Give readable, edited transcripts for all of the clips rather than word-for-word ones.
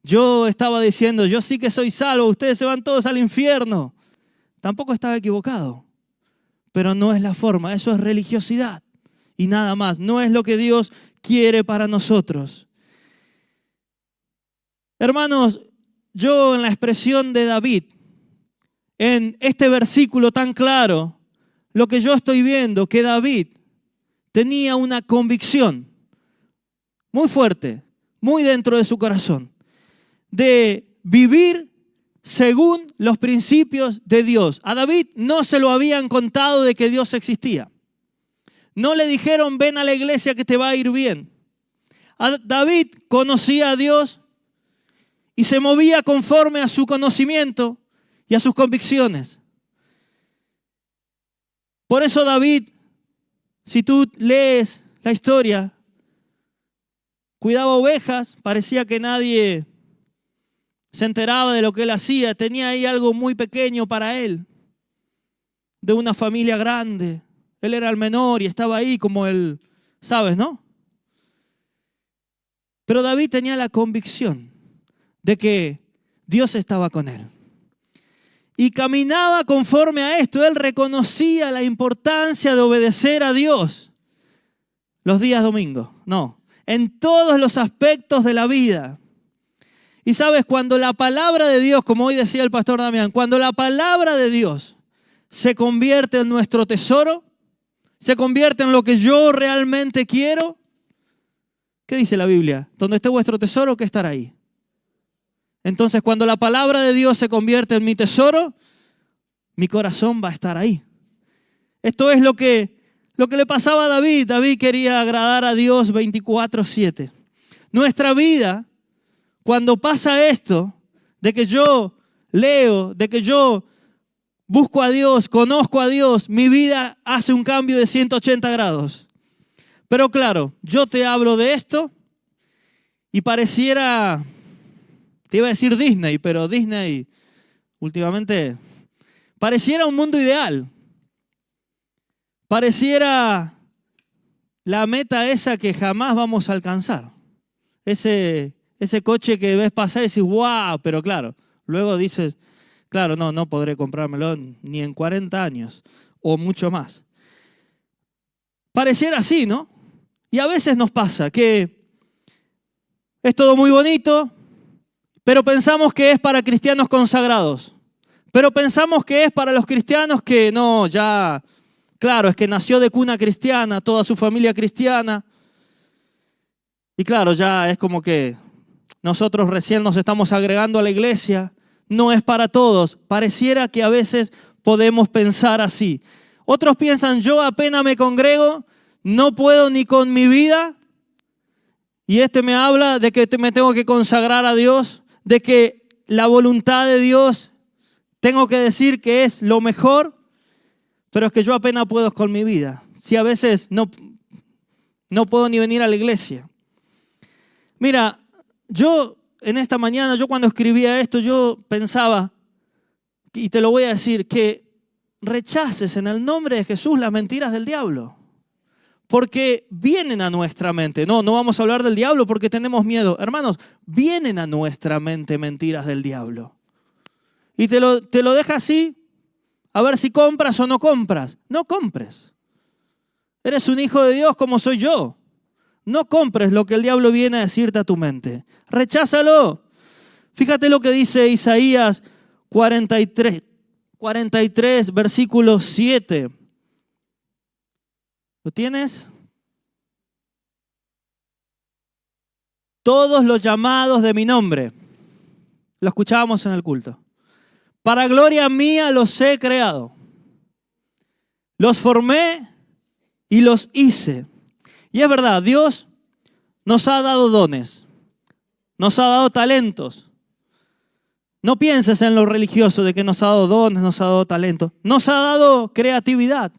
Yo estaba diciendo, yo sí que soy salvo, ustedes se van todos al infierno. Tampoco estaba equivocado, pero no es la forma, eso es religiosidad y nada más. No es lo que Dios quiere para nosotros. Hermanos, yo en la expresión de David, en este versículo tan claro, lo que yo estoy viendo, que David tenía una convicción muy fuerte, muy dentro de su corazón, de vivir según los principios de Dios. A David no se lo habían contado de que Dios existía. No le dijeron, ven a la iglesia que te va a ir bien. David conocía a Dios y se movía conforme a su conocimiento y a sus convicciones. Por eso David, si tú lees la historia, cuidaba ovejas, parecía que nadie se enteraba de lo que él hacía, tenía ahí algo muy pequeño para él, de una familia grande. Él era el menor y estaba ahí como el, ¿sabes, no? Pero David tenía la convicción de que Dios estaba con él. Y caminaba conforme a esto. Él reconocía la importancia de obedecer a Dios los días domingos. No, en todos los aspectos de la vida. Y sabes, cuando la palabra de Dios, como hoy decía el pastor Damián, cuando la palabra de Dios se convierte en nuestro tesoro, se convierte en lo que yo realmente quiero, ¿qué dice la Biblia? Donde esté vuestro tesoro, ¿qué estará ahí? Entonces, cuando la palabra de Dios se convierte en mi tesoro, mi corazón va a estar ahí. Esto es lo que le pasaba a David. David quería agradar a Dios 24/7. Nuestra vida, cuando pasa esto, de que yo leo, de que yo busco a Dios, conozco a Dios, mi vida hace un cambio de 180 grados. Pero claro, yo te hablo de esto y pareciera, te iba a decir Disney, pero Disney últimamente pareciera un mundo ideal. Pareciera la meta esa que jamás vamos a alcanzar. Ese coche que ves pasar y dices, wow, pero claro, luego dices, claro, no podré comprármelo ni en 40 años o mucho más. Pareciera así, ¿no? Y a veces nos pasa que es todo muy bonito, pero pensamos que es para cristianos consagrados. Pero pensamos que es para los cristianos que no, ya, claro, es que nació de cuna cristiana, toda su familia cristiana. Y claro, ya es como que nosotros recién nos estamos agregando a la iglesia. No es para todos. Pareciera que a veces podemos pensar así. Otros piensan, yo apenas me congrego, no puedo ni con mi vida. Y me habla de que me tengo que consagrar a Dios, de que la voluntad de Dios tengo que decir que es lo mejor, pero es que yo apenas puedo con mi vida. Si a veces no puedo ni venir a la iglesia. Mira, yo en esta mañana, yo cuando escribía esto, yo pensaba, y te lo voy a decir, que rechaces en el nombre de Jesús las mentiras del diablo. Porque vienen a nuestra mente. No vamos a hablar del diablo porque tenemos miedo. Hermanos, vienen a nuestra mente mentiras del diablo. Y te lo deja así, a ver si compras o no compras. No compres. Eres un hijo de Dios como soy yo. No compres lo que el diablo viene a decirte a tu mente. Recházalo. Fíjate lo que dice Isaías 43, versículo 7. ¿Lo tienes? Todos los llamados de mi nombre. Lo escuchábamos en el culto. Para gloria mía los he creado. Los formé y los hice. Y es verdad, Dios nos ha dado dones. Nos ha dado talentos. No pienses en lo religioso de que nos ha dado dones, nos ha dado talentos. Nos ha dado creatividad.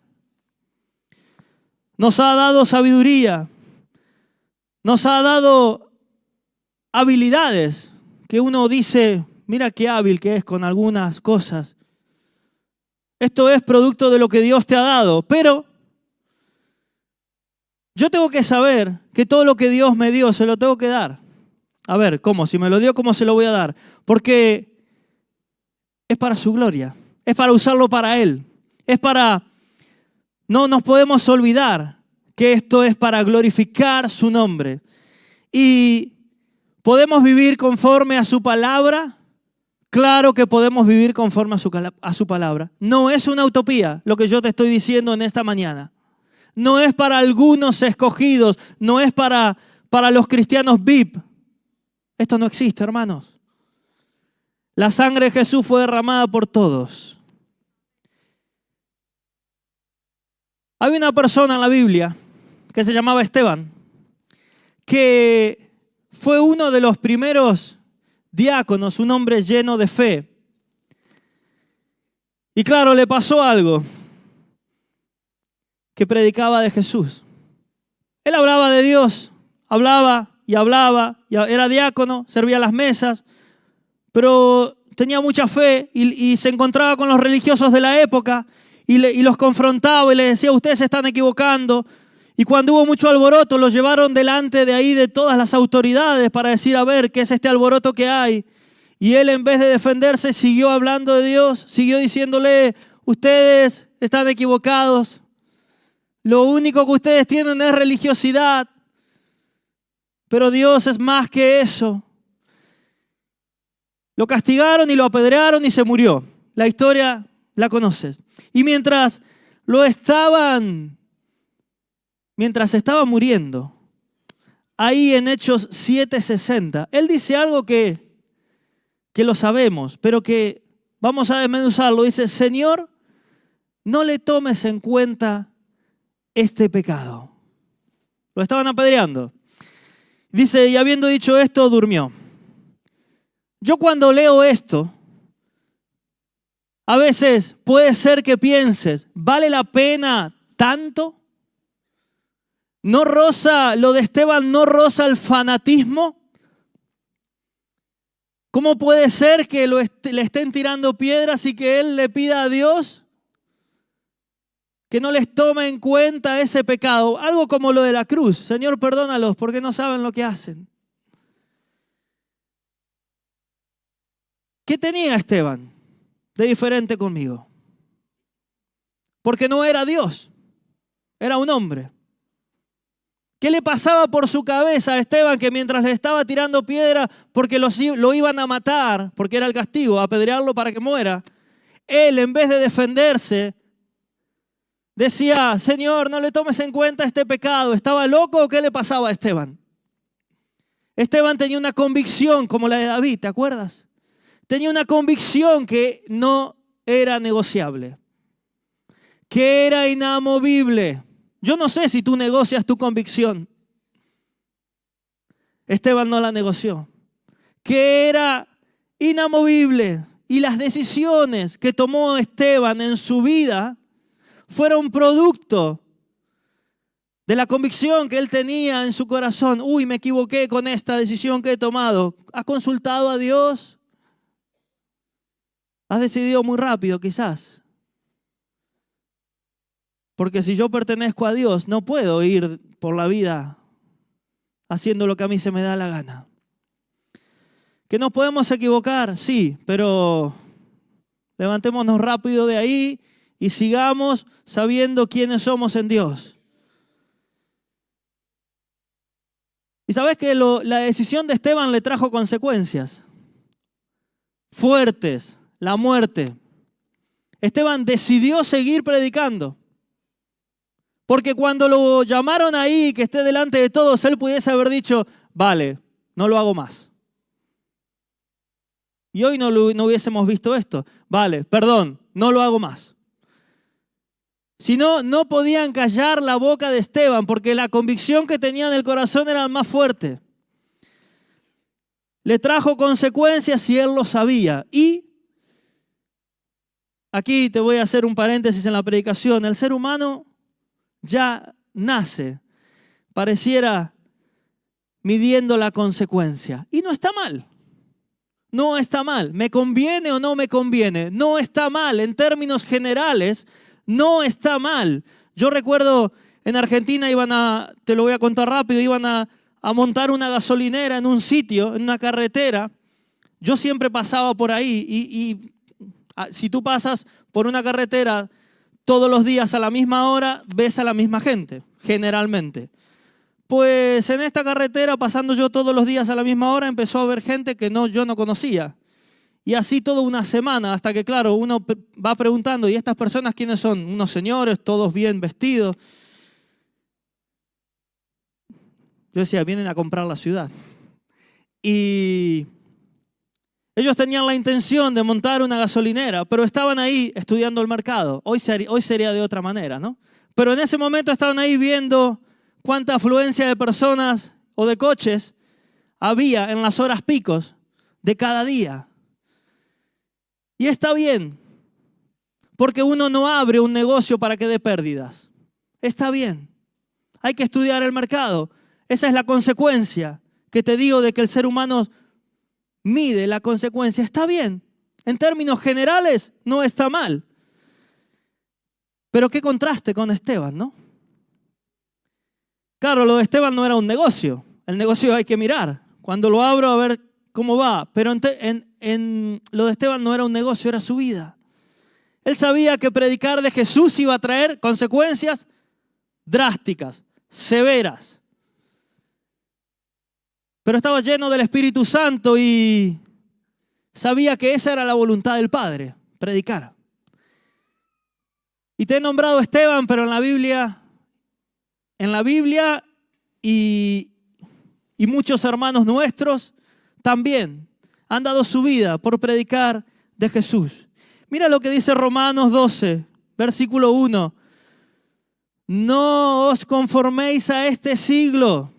Nos ha dado sabiduría. Nos ha dado habilidades que uno dice, mira qué hábil que es con algunas cosas. Esto es producto de lo que Dios te ha dado, pero yo tengo que saber que todo lo que Dios me dio se lo tengo que dar A ver, ¿cómo? Si me lo dio, ¿cómo se lo voy a dar? Porque es para su gloria, es para usarlo para Él, es para... No nos podemos olvidar que esto es para glorificar su nombre. Y podemos vivir conforme a su palabra. Claro que podemos vivir conforme a su palabra. No es una utopía lo que yo te estoy diciendo en esta mañana. No es para algunos escogidos, no es para los cristianos VIP. Esto no existe, hermanos. La sangre de Jesús fue derramada por todos. Hay una persona en la Biblia que se llamaba Esteban, que fue uno de los primeros diáconos, un hombre lleno de fe. Y claro, le pasó algo, que predicaba de Jesús. Él hablaba de Dios, hablaba, y era diácono, servía las mesas, pero tenía mucha fe y se encontraba con los religiosos de la época y los confrontaba y les decía, ustedes se están equivocando. Y cuando hubo mucho alboroto, los llevaron delante de ahí de todas las autoridades para decir, a ver, ¿qué es este alboroto que hay? Y él, en vez de defenderse, siguió hablando de Dios, siguió diciéndole, ustedes están equivocados. Lo único que ustedes tienen es religiosidad, pero Dios es más que eso. Lo castigaron y lo apedrearon y se murió. La historia la conoces. Y mientras estaba muriendo, ahí en Hechos 7:60, él dice algo que lo sabemos, pero que vamos a desmenuzarlo. Dice, Señor, no le tomes en cuenta este pecado. Lo estaban apedreando. Dice, y habiendo dicho esto, durmió. Yo cuando leo esto, a veces puede ser que pienses, ¿vale la pena tanto? ¿No roza, lo de Esteban no roza el fanatismo? ¿Cómo puede ser que le estén tirando piedras y que él le pida a Dios que no les tome en cuenta ese pecado? Algo como lo de la cruz. Señor, perdónalos porque no saben lo que hacen. ¿Qué tenía Esteban de diferente conmigo? Porque no era Dios, era un hombre. ¿Qué le pasaba por su cabeza a Esteban que mientras le estaba tirando piedra porque lo iban a matar, porque era el castigo, apedrearlo para que muera, él en vez de defenderse decía, Señor, no le tomes en cuenta este pecado? ¿Estaba loco o qué le pasaba a Esteban? Esteban tenía una convicción como la de David, ¿te acuerdas? Tenía una convicción que no era negociable, que era inamovible. Yo no sé si tú negocias tu convicción. Esteban no la negoció. Que era inamovible. Y las decisiones que tomó Esteban en su vida fueron producto de la convicción que él tenía en su corazón. Uy, me equivoqué con esta decisión que he tomado. ¿Has consultado a Dios? ¿Has decidido muy rápido quizás? Porque si yo pertenezco a Dios, no puedo ir por la vida haciendo lo que a mí se me da la gana. ¿Que nos podemos equivocar? Sí, pero levantémonos rápido de ahí y sigamos sabiendo quiénes somos en Dios. Y sabes que la decisión de Esteban le trajo consecuencias fuertes, la muerte. Esteban decidió seguir predicando. Porque cuando lo llamaron ahí, que esté delante de todos, él pudiese haber dicho, vale, no lo hago más. Y hoy no hubiésemos visto esto. Vale, perdón, no lo hago más. Si no, no podían callar la boca de Esteban, porque la convicción que tenía en el corazón era más fuerte. Le trajo consecuencias y él lo sabía. Y aquí te voy a hacer un paréntesis en la predicación. El ser humano ya nace, pareciera, midiendo la consecuencia. Y no está mal. No está mal. ¿Me conviene o no me conviene? No está mal. En términos generales, no está mal. Yo recuerdo en Argentina te lo voy a contar rápido, iban a a montar una gasolinera en un sitio, en una carretera, yo siempre pasaba por ahí y si tú pasas por una carretera todos los días a la misma hora, ves a la misma gente, generalmente. Pues en esta carretera, pasando yo todos los días a la misma hora, empezó a haber gente que yo no conocía. Y así toda una semana, hasta que, claro, uno va preguntando, ¿y estas personas quiénes son? Unos señores, todos bien vestidos. Yo decía, vienen a comprar la ciudad. Y ellos tenían la intención de montar una gasolinera, pero estaban ahí estudiando el mercado. Hoy sería de otra manera, ¿no? Pero en ese momento estaban ahí viendo cuánta afluencia de personas o de coches había en las horas picos de cada día. Y está bien, porque uno no abre un negocio para que dé pérdidas. Está bien, hay que estudiar el mercado. Esa es la consecuencia que te digo de que el ser humano mide la consecuencia. Está bien, en términos generales no está mal. Pero qué contraste con Esteban, ¿no? Claro, lo de Esteban no era un negocio. El negocio hay que mirar. Cuando lo abro a ver cómo va. Pero en lo de Esteban no era un negocio, era su vida. Él sabía que predicar de Jesús iba a traer consecuencias drásticas, severas. Pero estaba lleno del Espíritu Santo y sabía que esa era la voluntad del Padre, predicar. Y te he nombrado Esteban, pero en la Biblia y muchos hermanos nuestros también han dado su vida por predicar de Jesús. Mira lo que dice Romanos 12, versículo 1. No os conforméis a este siglo,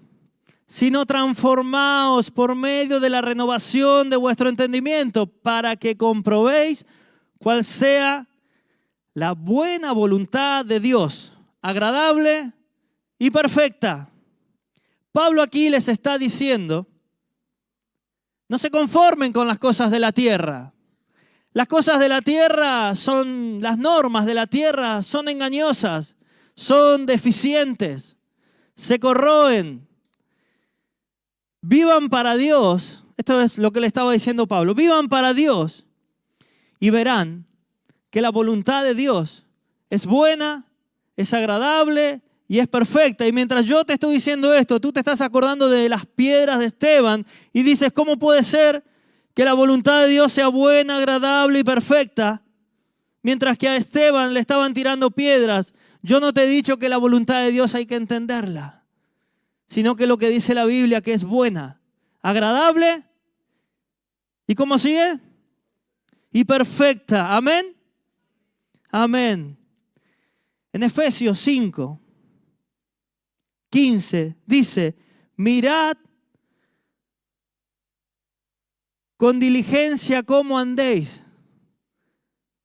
sino transformaos por medio de la renovación de vuestro entendimiento, para que comprobéis cuál sea la buena voluntad de Dios, agradable y perfecta. Pablo aquí les está diciendo, no se conformen con las cosas de la tierra. Las cosas de la tierra son, las normas de la tierra son engañosas, son deficientes, se corroen. Vivan para Dios. Esto es lo que le estaba diciendo Pablo. Vivan para Dios y verán que la voluntad de Dios es buena, es agradable y es perfecta. Y mientras yo te estoy diciendo esto, tú te estás acordando de las piedras de Esteban y dices, ¿cómo puede ser que la voluntad de Dios sea buena, agradable y perfecta? Mientras que a Esteban le estaban tirando piedras. Yo no te he dicho que la voluntad de Dios hay que entenderla, sino que lo que dice la Biblia que es buena, agradable y ¿cómo sigue? Y perfecta. Amén. Amén. En Efesios 5, 15 dice, mirad con diligencia cómo andéis,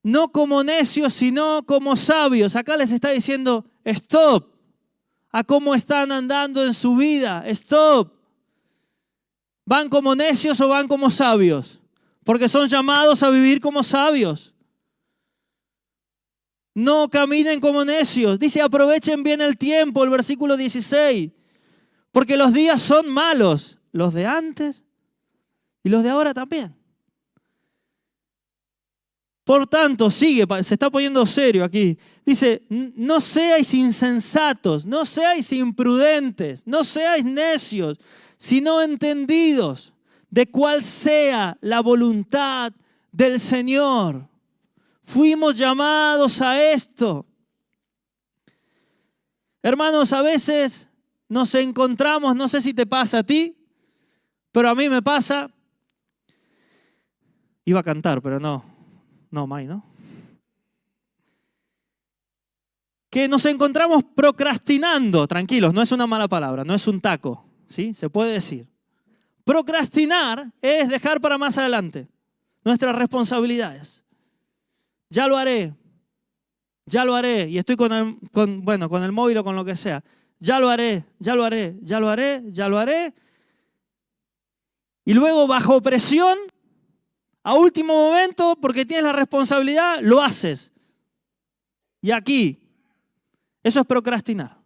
no como necios, sino como sabios. Acá les está diciendo, stop, a cómo están andando en su vida, stop. ¿Van como necios o van como sabios? Porque son llamados a vivir como sabios. No caminen como necios. Dice, aprovechen bien el tiempo, el versículo 16. Porque los días son malos. Los de antes y los de ahora también. Por tanto, sigue, se está poniendo serio aquí. Dice, no seáis insensatos, no seáis imprudentes, no seáis necios, sino entendidos de cuál sea la voluntad del Señor. Fuimos llamados a esto. Hermanos, a veces nos encontramos, no sé si te pasa a ti, pero a mí me pasa. Iba a cantar, pero no, May, ¿no? Que nos encontramos procrastinando, tranquilos, no es una mala palabra, no es un taco, ¿sí? Se puede decir. Procrastinar es dejar para más adelante nuestras responsabilidades. Ya lo haré, y estoy con el móvil o con lo que sea. Ya lo haré. Y luego bajo presión, a último momento, porque tienes la responsabilidad, lo haces. Y aquí, eso es procrastinar.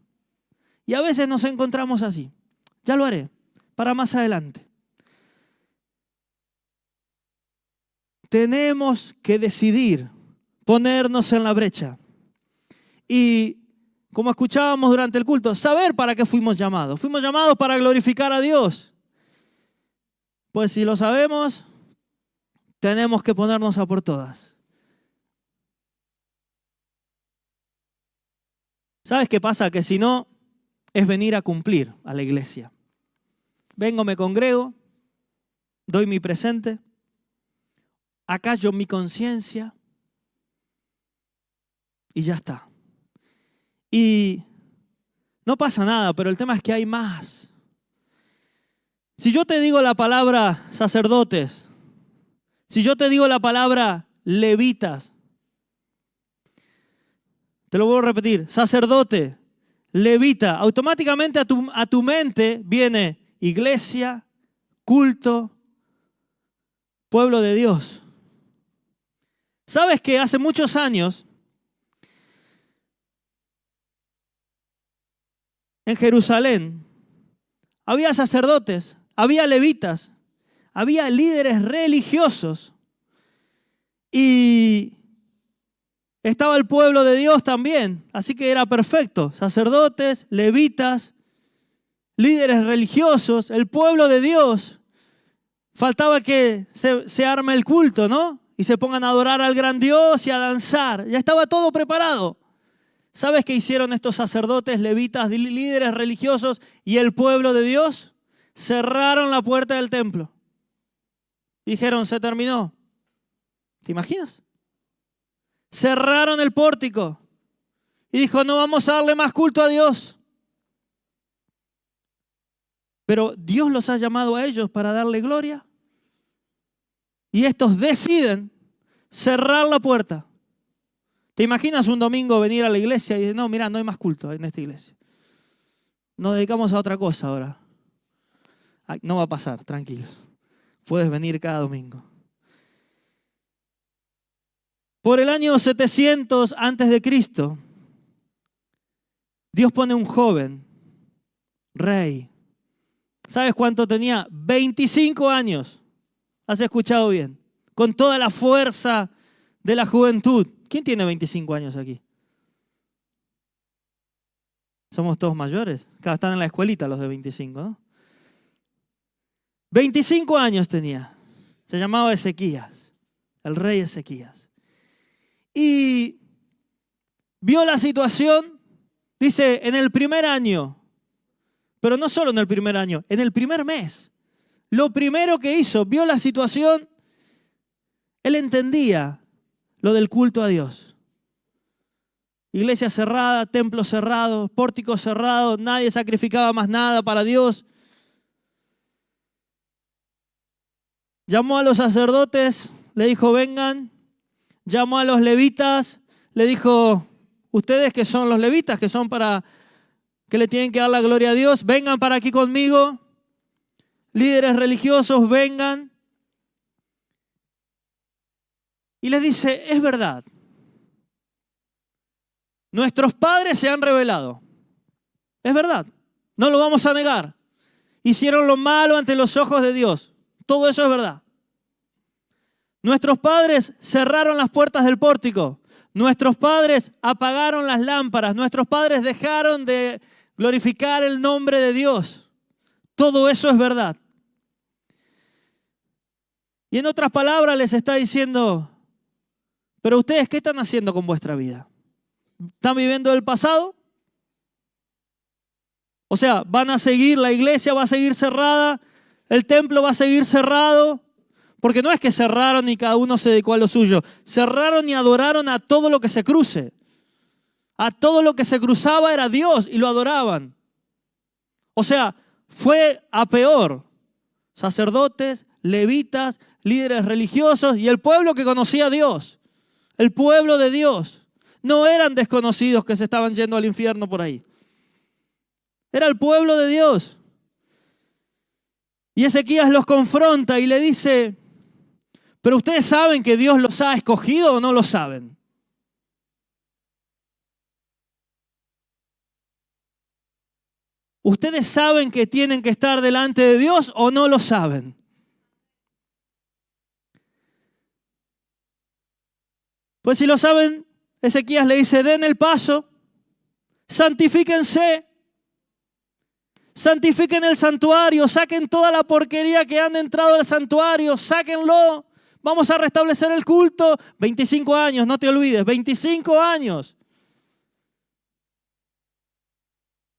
Y a veces nos encontramos así. Ya lo haré. para más adelante. Tenemos que decidir ponernos en la brecha. Y como escuchábamos durante el culto, saber para qué fuimos llamados. Fuimos llamados para glorificar a Dios. Pues si lo sabemos, tenemos que ponernos a por todas. ¿Sabes qué pasa? Que si no, es venir a cumplir a la iglesia. Vengo, me congrego, doy mi presente, acallo mi conciencia y ya está. Y no pasa nada, pero el tema es que hay más. Si yo te digo la palabra sacerdotes, si yo te digo la palabra levitas, te lo vuelvo a repetir, sacerdote, levita, automáticamente a tu mente viene iglesia, culto, pueblo de Dios. ¿Sabes que hace muchos años en Jerusalén había sacerdotes, había levitas, había líderes religiosos y estaba el pueblo de Dios también? Así que era perfecto, sacerdotes, levitas, líderes religiosos, el pueblo de Dios. Faltaba que se arme el culto, ¿no? Y se pongan a adorar al gran Dios y a danzar. Ya estaba todo preparado. ¿Sabes qué hicieron estos sacerdotes, levitas, líderes religiosos y el pueblo de Dios? Cerraron la puerta del templo. Dijeron, se terminó. ¿Te imaginas? Cerraron el pórtico. Y dijo, no vamos a darle más culto a Dios. Pero Dios los ha llamado a ellos para darle gloria. Y estos deciden cerrar la puerta. ¿Te imaginas un domingo venir a la iglesia y decir, no, mira, no hay más culto en esta iglesia? Nos dedicamos a otra cosa ahora. Ay, no va a pasar, tranquilos. Puedes venir cada domingo. Por el año 700 antes de Cristo, Dios pone un joven, rey. ¿Sabes cuánto tenía? 25 años. ¿Has escuchado bien? Con toda la fuerza de la juventud. ¿Quién tiene 25 años aquí? Somos todos mayores. Claro, están en la escuelita los de 25, ¿no? 25 años tenía. Se llamaba Ezequías, el rey Ezequías. Y vio la situación, dice, en el primer año, pero no solo en el primer año, en el primer mes. Lo primero que hizo, vio la situación, él entendía lo del culto a Dios. Iglesia cerrada, templo cerrado, pórtico cerrado, nadie sacrificaba más nada para Dios. Llamó a los sacerdotes, le dijo, vengan. Llamó a los levitas, le dijo, ustedes que son los levitas, que son para que le tienen que dar la gloria a Dios, vengan para aquí conmigo. Líderes religiosos, vengan. Y les dice, es verdad. Nuestros padres se han rebelado. Es verdad. No lo vamos a negar. Hicieron lo malo ante los ojos de Dios. Todo eso es verdad. Nuestros padres cerraron las puertas del pórtico. Nuestros padres apagaron las lámparas. Nuestros padres dejaron de glorificar el nombre de Dios. Todo eso es verdad. Y en otras palabras les está diciendo, pero ustedes, ¿qué están haciendo con vuestra vida? ¿Están viviendo el pasado? O sea, ¿van a seguir, la iglesia va a seguir cerrada, el templo va a seguir cerrado? Porque no es que cerraron y cada uno se dedicó a lo suyo. Cerraron y adoraron a todo lo que se cruce. A todo lo que se cruzaba era Dios y lo adoraban. O sea, fue a peor. Sacerdotes, levitas, líderes religiosos y el pueblo que conocía a Dios. El pueblo de Dios. No eran desconocidos que se estaban yendo al infierno por ahí. Era el pueblo de Dios. Y Ezequías los confronta y le dice, ¿pero ustedes saben que Dios los ha escogido o no lo saben? ¿Ustedes saben que tienen que estar delante de Dios o no lo saben? Pues si lo saben, Ezequías le dice, den el paso, santifíquense, santifiquen el santuario, saquen toda la porquería que han entrado al santuario, sáquenlo, vamos a restablecer el culto. 25 años, no te olvides, 25 años.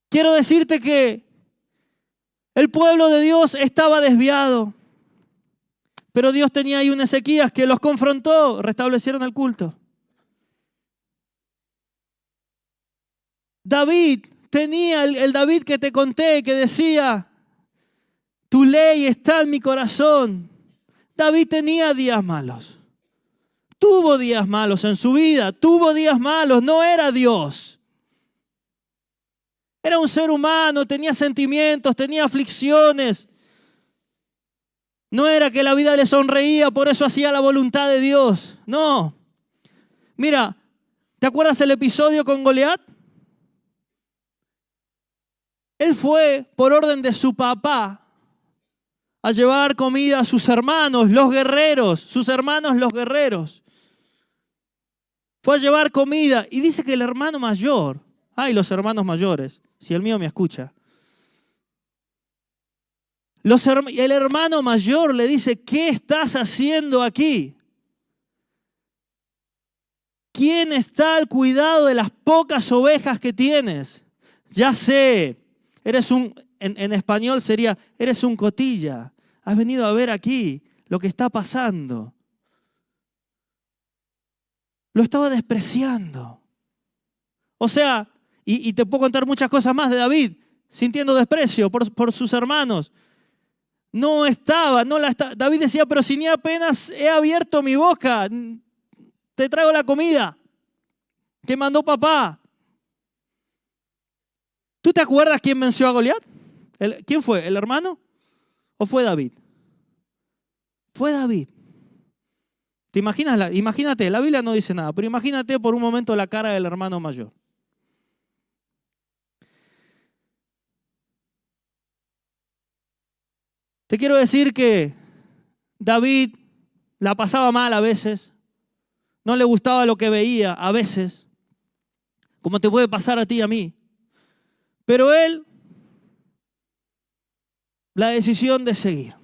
Quiero decirte que el pueblo de Dios estaba desviado, pero Dios tenía ahí un Ezequías que los confrontó, restablecieron el culto. David tenía el David que te conté, que decía, tu ley está en mi corazón. David tenía días malos. Tuvo días malos en su vida, tuvo días malos, no era Dios. Era un ser humano, tenía sentimientos, tenía aflicciones. No era que la vida le sonreía, por eso hacía la voluntad de Dios. No. Mira, ¿te acuerdas el episodio con Goliat? Él fue por orden de su papá a llevar comida a sus hermanos, los guerreros, sus hermanos los guerreros. Fue a llevar comida y dice que el hermano mayor, los hermanos mayores, si el mío me escucha. El hermano mayor le dice, ¿qué estás haciendo aquí? ¿Quién está al cuidado de las pocas ovejas que tienes? Ya sé, en español sería, eres un cotilla. Has venido a ver aquí lo que está pasando. Lo estaba despreciando. O sea, y te puedo contar muchas cosas más de David, sintiendo desprecio por sus hermanos. David decía, pero si ni apenas he abierto mi boca, te traigo la comida que mandó papá. ¿Tú te acuerdas quién venció a Goliat? ¿Quién fue? ¿El hermano? ¿O fue David? Fue David. ¿Te imaginas? Imagínate, la Biblia no dice nada, pero imagínate por un momento la cara del hermano mayor. Te quiero decir que David la pasaba mal a veces, no le gustaba lo que veía a veces, como te puede pasar a ti y a mí. Pero él, la decisión de seguir.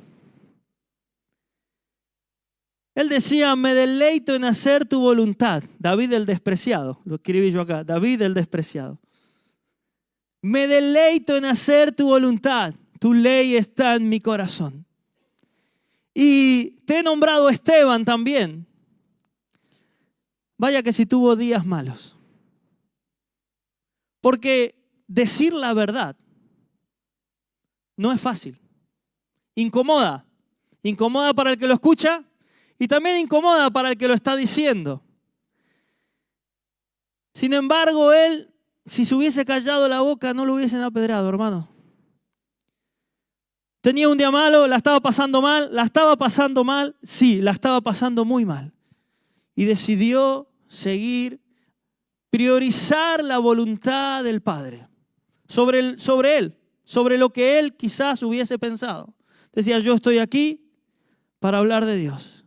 Él decía, me deleito en hacer tu voluntad. David el despreciado, lo escribí yo acá, David el despreciado. Me deleito en hacer tu voluntad. Tu ley está en mi corazón. Y te he nombrado Esteban también. Vaya que si tuvo días malos. Porque decir la verdad no es fácil. Incomoda. Incomoda para el que lo escucha y también incomoda para el que lo está diciendo. Sin embargo, él, si se hubiese callado la boca, no lo hubiesen apedrado, hermano. Tenía un día malo, la estaba pasando mal, sí, la estaba pasando muy mal. Y decidió seguir, priorizar la voluntad del Padre sobre él, sobre lo que él quizás hubiese pensado. Decía, yo estoy aquí para hablar de Dios.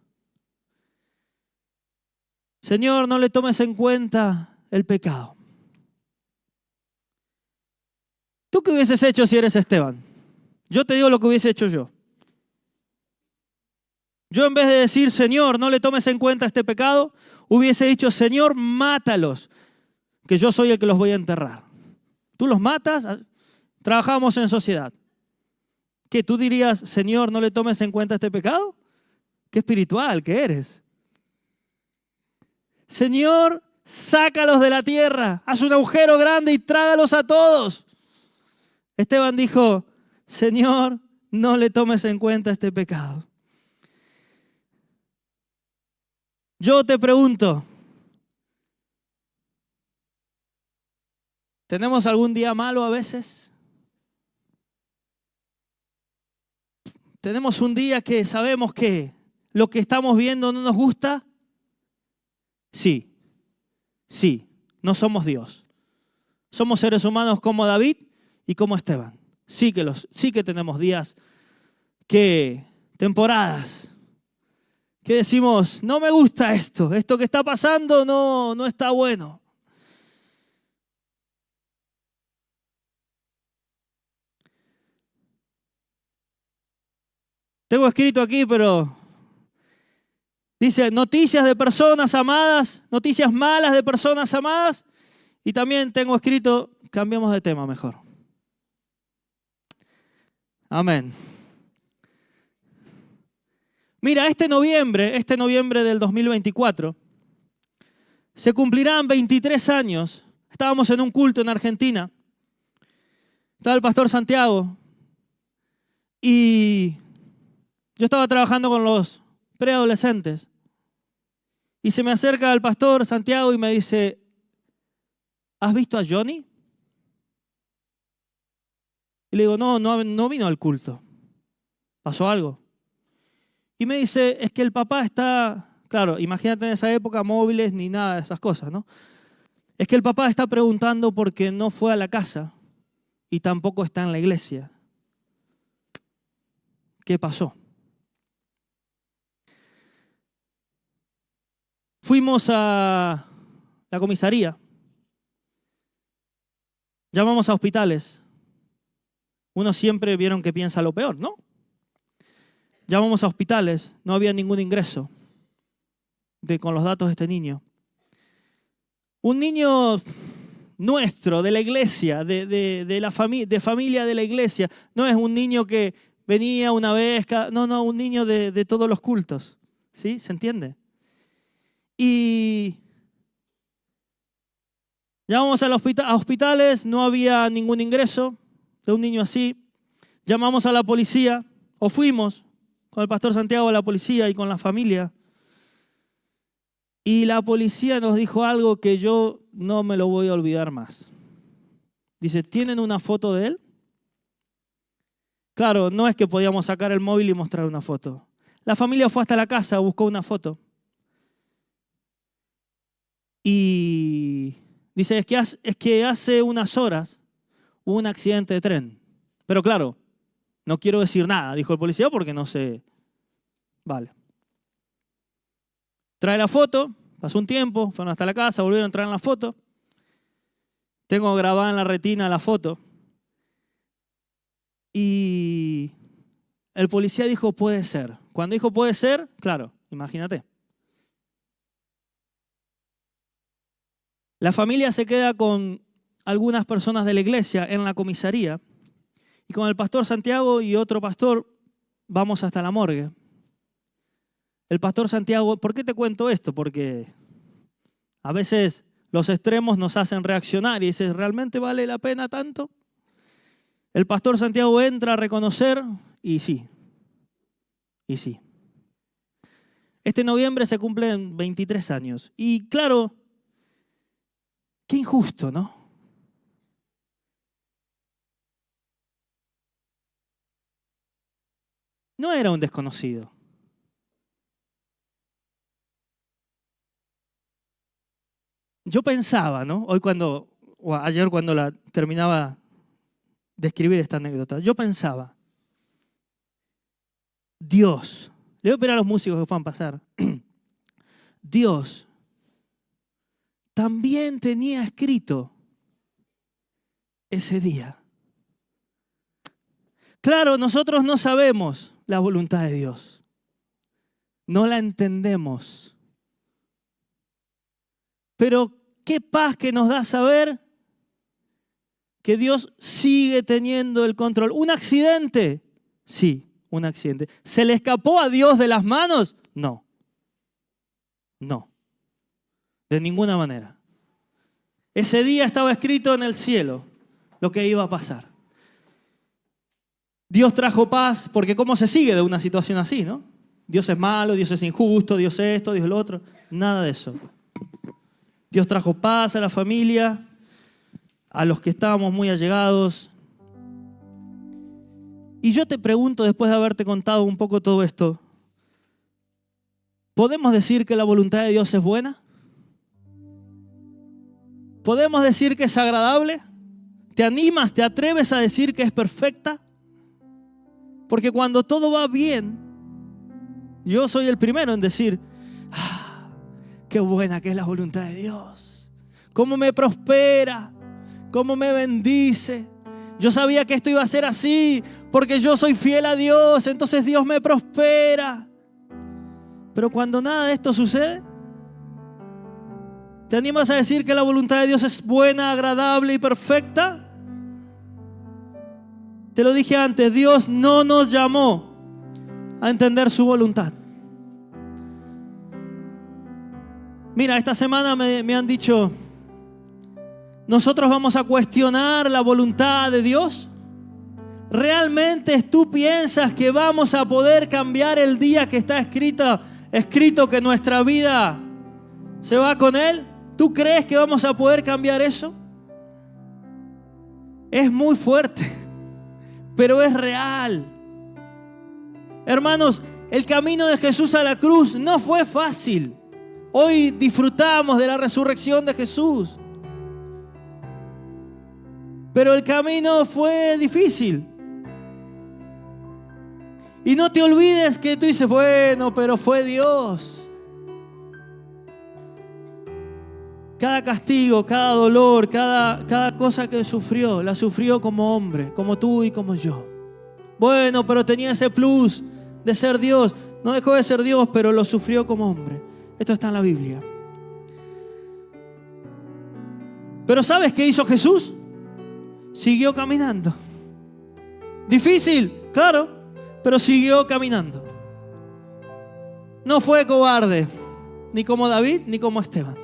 Señor, no le tomes en cuenta el pecado. ¿Tú qué hubieses hecho si eres Esteban? Yo te digo lo que hubiese hecho yo. Yo en vez de decir, Señor, no le tomes en cuenta este pecado, hubiese dicho, Señor, mátalos, que yo soy el que los voy a enterrar. Tú los matas, trabajamos en sociedad. ¿Qué? ¿Tú dirías, Señor, no le tomes en cuenta este pecado? Qué espiritual que eres. Señor, sácalos de la tierra, haz un agujero grande y trágalos a todos. Esteban dijo, Señor, no le tomes en cuenta este pecado. Yo te pregunto, ¿tenemos algún día malo a veces? ¿Tenemos un día que sabemos que lo que estamos viendo no nos gusta? Sí, no somos Dios. Somos seres humanos como David y como Esteban. sí que tenemos días temporadas, que decimos, no me gusta esto que está pasando no está bueno. Tengo escrito aquí, pero dice noticias de personas amadas, noticias malas de personas amadas, y también tengo escrito, cambiemos de tema mejor. Amén. Mira, este noviembre del 2024, se cumplirán 23 años. Estábamos en un culto en Argentina. Estaba el pastor Santiago y yo estaba trabajando con los preadolescentes. Y se me acerca el pastor Santiago y me dice, ¿has visto a Johnny? Y le digo, no vino al culto. ¿Pasó algo? Y me dice, es que el papá está, claro, imagínate en esa época móviles ni nada de esas cosas, ¿no? Es que el papá está preguntando por qué no fue a la casa y tampoco está en la iglesia. ¿Qué pasó? Fuimos a la comisaría. Llamamos a hospitales. Uno siempre vieron que piensa lo peor, ¿no? Llamamos a hospitales, no había ningún ingreso con los datos de este niño. Un niño nuestro, de la iglesia, de familia de la iglesia. No es un niño que venía una vez, no, un niño de todos los cultos. ¿Sí? ¿Se entiende? Y llamamos a hospitales, no había ningún ingreso de un niño así. Llamamos a la policía, o fuimos con el pastor Santiago a la policía y con la familia. Y la policía nos dijo algo que yo no me lo voy a olvidar más. Dice, ¿tienen una foto de él? Claro, no es que podíamos sacar el móvil y mostrar una foto. La familia fue hasta la casa, buscó una foto. Y dice, es que hace unas horas hubo un accidente de tren. Pero claro, no quiero decir nada, dijo el policía, porque no sé. Vale. Trae la foto, pasó un tiempo, fueron hasta la casa, volvieron a traer la foto. Tengo grabada en la retina la foto. Y el policía dijo, puede ser. Cuando dijo puede ser, claro, imagínate. La familia se queda con algunas personas de la iglesia en la comisaría y con el pastor Santiago y otro pastor vamos hasta la morgue. El pastor Santiago, ¿por qué te cuento esto? Porque a veces los extremos nos hacen reaccionar y dices, ¿realmente vale la pena tanto? El pastor Santiago entra a reconocer y sí. Este noviembre se cumplen 23 años. Y claro, qué injusto, ¿no? No era un desconocido. Yo pensaba, ¿no? Ayer cuando la terminaba de escribir esta anécdota, yo pensaba, Dios, le voy a pedir a los músicos que puedan pasar, Dios también tenía escrito ese día. Claro, nosotros no sabemos la voluntad de Dios, no la entendemos, pero qué paz que nos da saber que Dios sigue teniendo el control. ¿Un accidente? Sí, un accidente. ¿Se le escapó a Dios de las manos? No. No. De ninguna manera. Ese día estaba escrito en el cielo lo que iba a pasar. Dios trajo paz, porque ¿cómo se sigue de una situación así, no? Dios es malo, Dios es injusto, Dios es esto, Dios es lo otro. Nada de eso. Dios trajo paz a la familia, a los que estábamos muy allegados. Y yo te pregunto, después de haberte contado un poco todo esto, ¿podemos decir que la voluntad de Dios es buena? ¿Podemos decir que es agradable? ¿Te animas, te atreves a decir que es perfecta? Porque cuando todo va bien, yo soy el primero en decir, qué buena que es la voluntad de Dios. Cómo me prospera, cómo me bendice. Yo sabía que esto iba a ser así porque yo soy fiel a Dios, entonces Dios me prospera. Pero cuando nada de esto sucede, ¿te animas a decir que la voluntad de Dios es buena, agradable y perfecta? Te lo dije antes, Dios no nos llamó a entender su voluntad. Mira, esta semana me han dicho, ¿nosotros vamos a cuestionar la voluntad de Dios? ¿Realmente tú piensas que vamos a poder cambiar el día que está escrito que nuestra vida se va con Él? ¿Tú crees que vamos a poder cambiar eso? Es muy fuerte, pero es real. Hermanos, el camino de Jesús a la cruz no fue fácil. Hoy disfrutamos de la resurrección de Jesús, pero el camino fue difícil. Y no te olvides que tú dices, bueno, pero fue Dios. Cada castigo, cada dolor, cada cosa que sufrió, la sufrió como hombre, como tú y como yo. Bueno, pero tenía ese plus de ser Dios. No dejó de ser Dios, pero lo sufrió como hombre. Esto está en la Biblia. Pero ¿sabes qué hizo Jesús? Siguió caminando. Difícil, claro, pero siguió caminando. No fue cobarde, ni como David, ni como Esteban.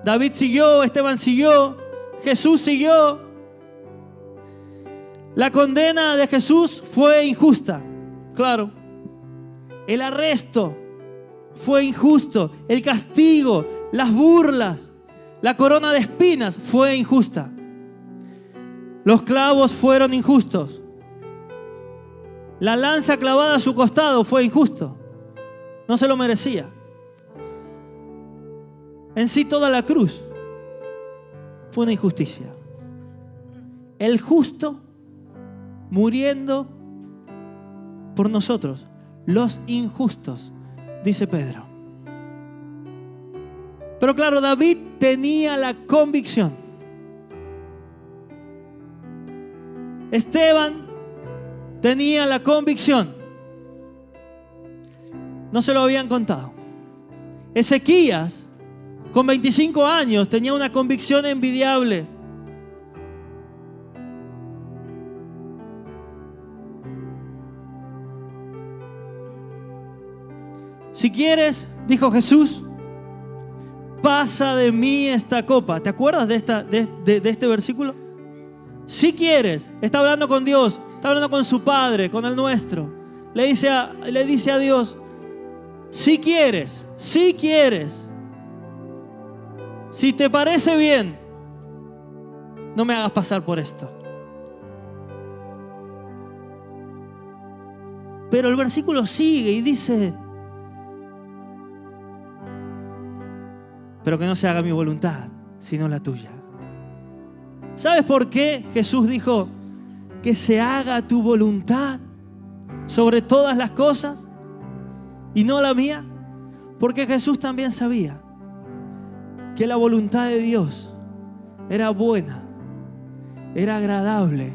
David siguió, Esteban siguió, Jesús siguió. La condena de Jesús fue injusta, claro. El arresto fue injusto. El castigo, las burlas, la corona de espinas fue injusta. Los clavos fueron injustos. La lanza clavada a su costado fue injusto. No se lo merecía. En sí toda la cruz fue una injusticia. El justo muriendo por nosotros, los injustos, dice Pedro. Pero claro, David tenía la convicción. Esteban tenía la convicción. No se lo habían contado. Ezequías, con 25 años, tenía una convicción envidiable. Si quieres, dijo Jesús, pasa de mí esta copa. ¿Te acuerdas de este versículo? Si quieres, está hablando con Dios, está hablando con su Padre, con el nuestro. Le dice a Dios, si quieres, si te parece bien, no me hagas pasar por esto. Pero el versículo sigue y dice, pero que no se haga mi voluntad, sino la tuya. ¿Sabes por qué Jesús dijo que se haga tu voluntad sobre todas las cosas y no la mía? Porque Jesús también sabía que la voluntad de Dios era buena, era agradable,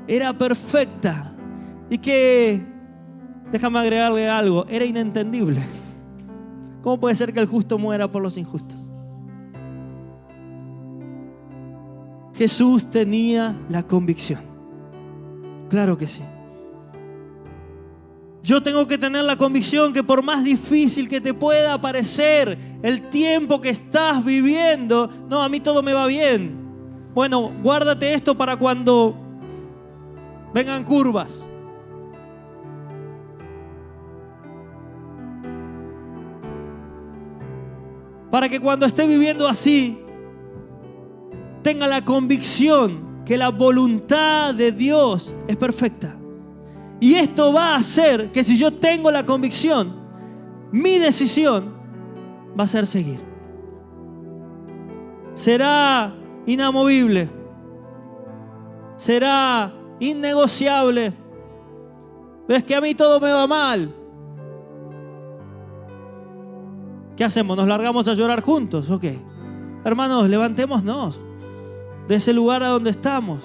era perfecta y que, déjame agregarle algo, era inentendible. ¿Cómo puede ser que el justo muera por los injustos? Jesús tenía la convicción. Claro que sí. Yo tengo que tener la convicción que por más difícil que te pueda parecer el tiempo que estás viviendo, no, a mí todo me va bien. Bueno, guárdate esto para cuando vengan curvas. Para que cuando esté viviendo así, tenga la convicción que la voluntad de Dios es perfecta. Y esto va a hacer que si yo tengo la convicción, mi decisión va a ser seguir. Será inamovible. Será innegociable. ¿Ves que a mí todo me va mal? ¿Qué hacemos? ¿Nos largamos a llorar juntos? ¿O qué? Hermanos, levantémonos de ese lugar a donde estamos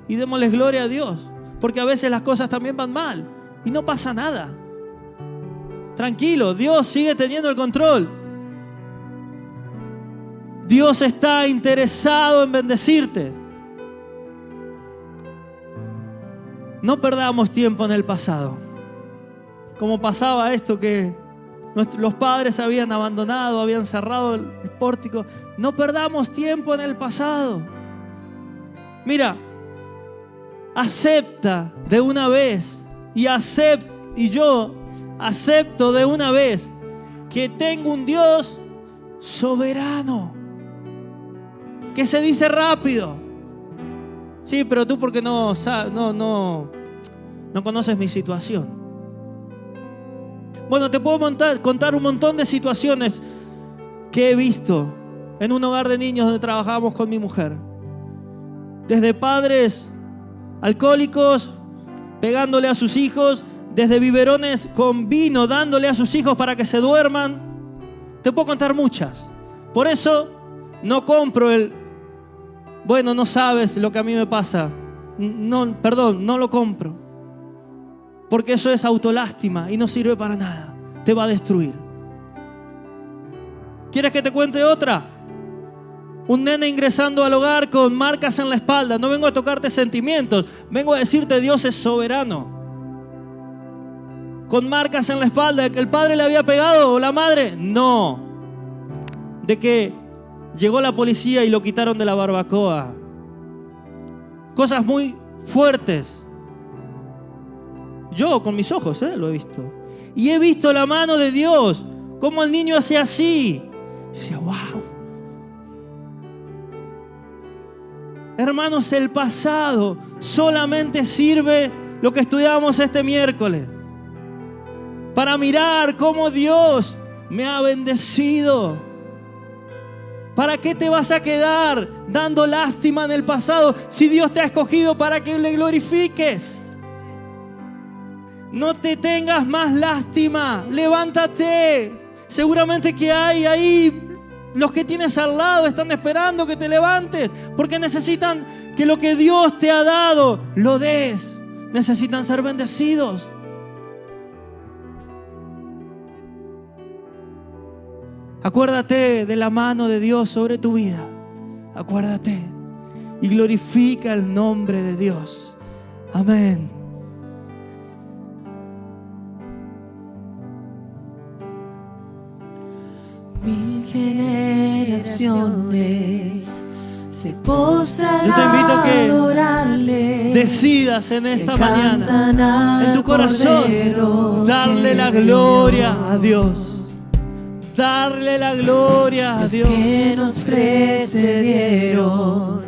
y démosle gloria a Dios. Porque a veces las cosas también van mal y no pasa nada. Tranquilo, Dios sigue teniendo el control. Dios está interesado en bendecirte. No perdamos tiempo en el pasado. Como pasaba esto que los padres habían abandonado, habían cerrado el pórtico. No perdamos tiempo en el pasado. Mira, acepta de una vez y yo acepto de una vez que tengo un Dios soberano, que se dice rápido. Sí, pero tú porque no conoces mi situación. Bueno, te puedo contar un montón de situaciones que he visto en un hogar de niños donde trabajábamos con mi mujer. Desde padres alcohólicos pegándole a sus hijos, desde biberones con vino dándole a sus hijos para que se duerman. Te puedo contar muchas. Por eso no compro bueno, no sabes lo que a mí me pasa. No lo compro. Porque eso es autolástima y no sirve para nada. Te va a destruir. ¿Quieres que te cuente otra? Un nene ingresando al hogar con marcas en la espalda. No vengo a tocarte sentimientos. Vengo a decirte Dios es soberano. Con marcas en la espalda. ¿De que el padre le había pegado o la madre? No. De que llegó la policía y lo quitaron de la barbacoa. Cosas muy fuertes. Yo con mis ojos lo he visto. Y he visto la mano de Dios. Cómo el niño hace así. Yo decía, wow. Hermanos, el pasado solamente sirve lo que estudiamos este miércoles. Para mirar cómo Dios me ha bendecido. ¿Para qué te vas a quedar dando lástima en el pasado si Dios te ha escogido para que le glorifiques? No te tengas más lástima. Levántate. Seguramente que hay ahí los que tienes al lado están esperando que te levantes porque necesitan que lo que Dios te ha dado lo des. Necesitan ser bendecidos. Acuérdate de la mano de Dios sobre tu vida. Acuérdate y glorifica el nombre de Dios. Amén. Mil generaciones se postrarán. Yo te invito a que adorarle, decidas en esta mañana, en tu corazón, darle la gloria a Dios. Darle la gloria a los Dios. que nos precedieron